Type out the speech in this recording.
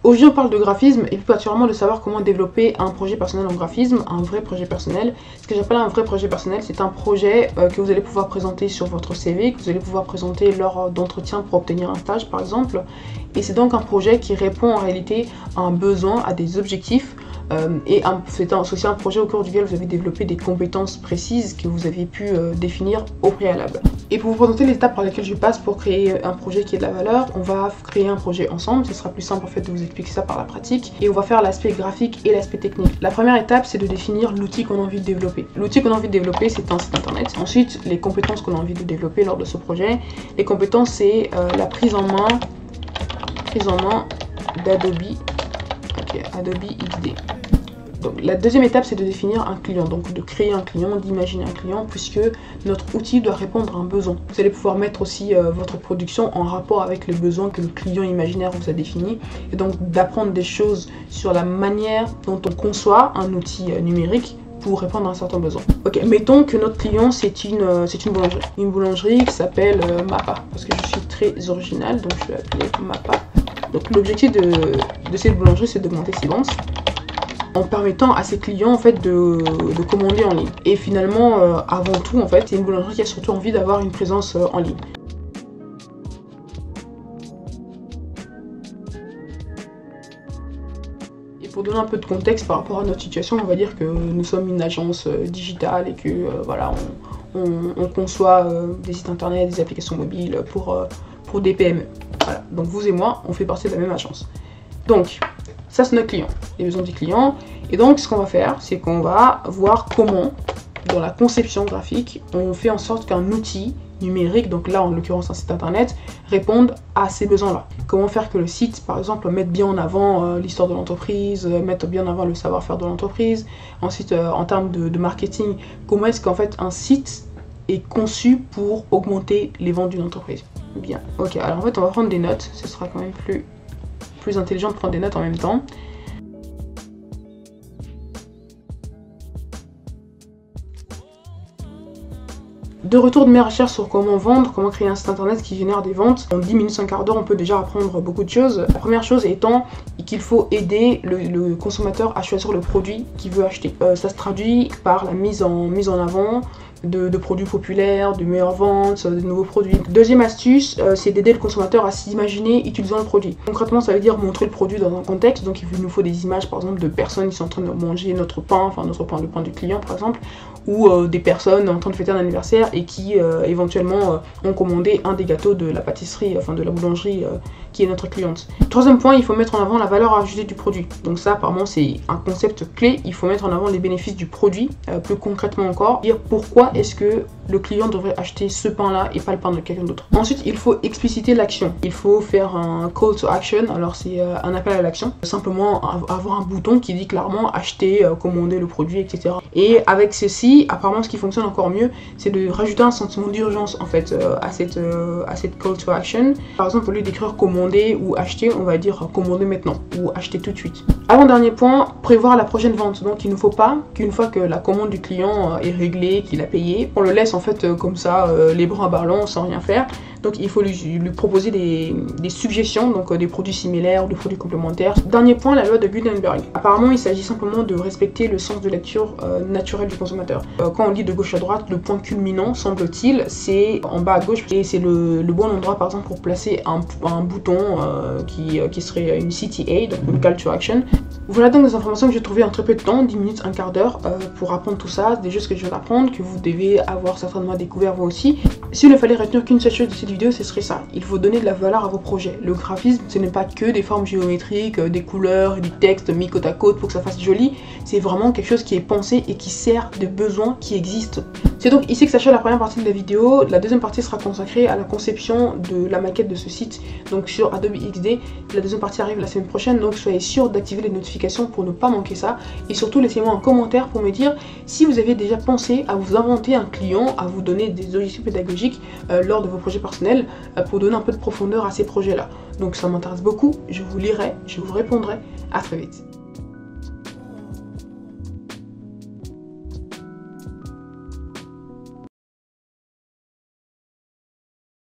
Aujourd'hui on parle de graphisme et plus particulièrement de savoir comment développer un projet personnel en graphisme, un vrai projet personnel. Ce que j'appelle un vrai projet personnel, c'est un projet que vous allez pouvoir présenter sur votre CV, que vous allez pouvoir présenter lors d'entretiens pour obtenir un stage par exemple. Et c'est donc un projet qui répond en réalité à un besoin, à des objectifs. C'est aussi un projet au cours duquel vous avez développé des compétences précises que vous avez pu définir au préalable. Et pour vous présenter les étapes par lesquelles je passe pour créer un projet qui ait de la valeur, on va créer un projet ensemble. Ce sera plus simple en fait de vous expliquer ça par la pratique. Et on va faire l'aspect graphique et l'aspect technique. La première étape, c'est de définir l'outil qu'on a envie de développer. L'outil qu'on a envie de développer, c'est un site internet. Ensuite, les compétences qu'on a envie de développer lors de ce projet. Les compétences, c'est la prise en main d'Adobe. Adobe XD. Donc la deuxième étape, c'est de définir un client, donc de créer un client, d'imaginer un client, puisque notre outil doit répondre à un besoin. Vous allez pouvoir mettre aussi votre production en rapport avec les besoins que le client imaginaire vous a définis, et donc d'apprendre des choses sur la manière dont on conçoit un outil numérique pour répondre à un certain besoin. Ok, mettons que notre client c'est une boulangerie. Une boulangerie qui s'appelle Mappa, parce que je suis très originale, donc je vais appeler Mappa. Donc l'objectif de cette boulangerie, c'est d'augmenter ses ventes en permettant à ses clients en fait de commander en ligne. Et finalement, avant tout, en fait, c'est une boulangerie qui a surtout envie d'avoir une présence en ligne. Et pour donner un peu de contexte par rapport à notre situation, on va dire que nous sommes une agence digitale et que voilà, on conçoit des sites internet, des applications mobiles pour des PME. Voilà, donc vous et moi, on fait partie de la même agence. Donc, ça c'est notre client, les besoins du client. Et donc ce qu'on va faire, c'est qu'on va voir comment, dans la conception graphique, on fait en sorte qu'un outil numérique, donc là en l'occurrence un site internet, réponde à ces besoins-là. Comment faire que le site, par exemple, mette bien en avant l'histoire de l'entreprise, mette bien en avant le savoir-faire de l'entreprise. Ensuite, en termes de marketing, comment est-ce qu'en fait un site est conçu pour augmenter les ventes d'une entreprise. Bien, ok, alors en fait on va prendre des notes, ce sera quand même plus intelligent de prendre des notes en même temps. De retour de mes recherches sur comment vendre, comment créer un site internet qui génère des ventes, en 10 minutes, un quart d'heure, on peut déjà apprendre beaucoup de choses. La première chose étant qu'il faut aider le consommateur à choisir le produit qu'il veut acheter. Ça se traduit par la mise en avant de produits populaires, de meilleures ventes, de nouveaux produits. Deuxième astuce, c'est d'aider le consommateur à s'imaginer utilisant le produit. Concrètement, ça veut dire montrer le produit dans un contexte, donc il nous faut des images par exemple de personnes qui sont en train de manger notre pain, enfin notre pain, le pain du client par exemple, ou des personnes en train de fêter un anniversaire et qui éventuellement ont commandé un des gâteaux de la pâtisserie, enfin de la boulangerie qui est notre cliente. Troisième point, il faut mettre en avant la valeur ajoutée du produit. Donc ça apparemment c'est un concept clé, il faut mettre en avant les bénéfices du produit, plus concrètement encore, dire pourquoi est-ce que le client devrait acheter ce pain là et pas le pain de quelqu'un d'autre. Ensuite il faut expliciter l'action, il faut faire un call to action, alors c'est un appel à l'action, simplement avoir un bouton qui dit clairement acheter, commander le produit, etc. Et avec ceci, apparemment ce qui fonctionne encore mieux, c'est de rajouter un sentiment d'urgence en fait à cette call to action. Par exemple au lieu d'écrire commander ou acheter, on va dire commander maintenant ou acheter tout de suite. Avant-dernier point, prévoir la prochaine vente. Donc il ne faut pas qu'une fois que la commande du client est réglée, qu'il a payé, on le laisse en fait comme ça les bras ballants sans rien faire. Donc il faut lui proposer des suggestions, donc des produits similaires ou des produits complémentaires. Dernier point, la loi de Gutenberg. Apparemment il s'agit simplement de respecter le sens de lecture naturel du consommateur. Quand on lit de gauche à droite, le point culminant, semble-t-il, c'est en bas à gauche et c'est le bon endroit par exemple pour placer un bouton qui serait une CTA, donc une call to action. Voilà donc des informations que j'ai trouvées en très peu de temps, 10 minutes, un quart d'heure, pour apprendre tout ça, des choses que je viens d'apprendre, que vous devez avoir certainement découvert vous aussi. S'il ne fallait retenir qu'une seule chose de cette vidéo, ce serait ça. Il faut donner de la valeur à vos projets. Le graphisme, ce n'est pas que des formes géométriques, des couleurs, du texte mis côte à côte pour que ça fasse joli. C'est vraiment quelque chose qui est pensé et qui sert de besoins qui existent. C'est donc ici que s'achève la première partie de la vidéo. La deuxième partie sera consacrée à la conception de la maquette de ce site, donc sur Adobe XD. La deuxième partie arrive la semaine prochaine, donc soyez sûr d'activer les notifications pour ne pas manquer ça. Et surtout, laissez-moi un commentaire pour me dire si vous avez déjà pensé à vous inventer un client, à vous donner des objectifs pédagogiques lors de vos projets personnels pour donner un peu de profondeur à ces projets-là. Donc ça m'intéresse beaucoup, je vous lirai, je vous répondrai. À très vite.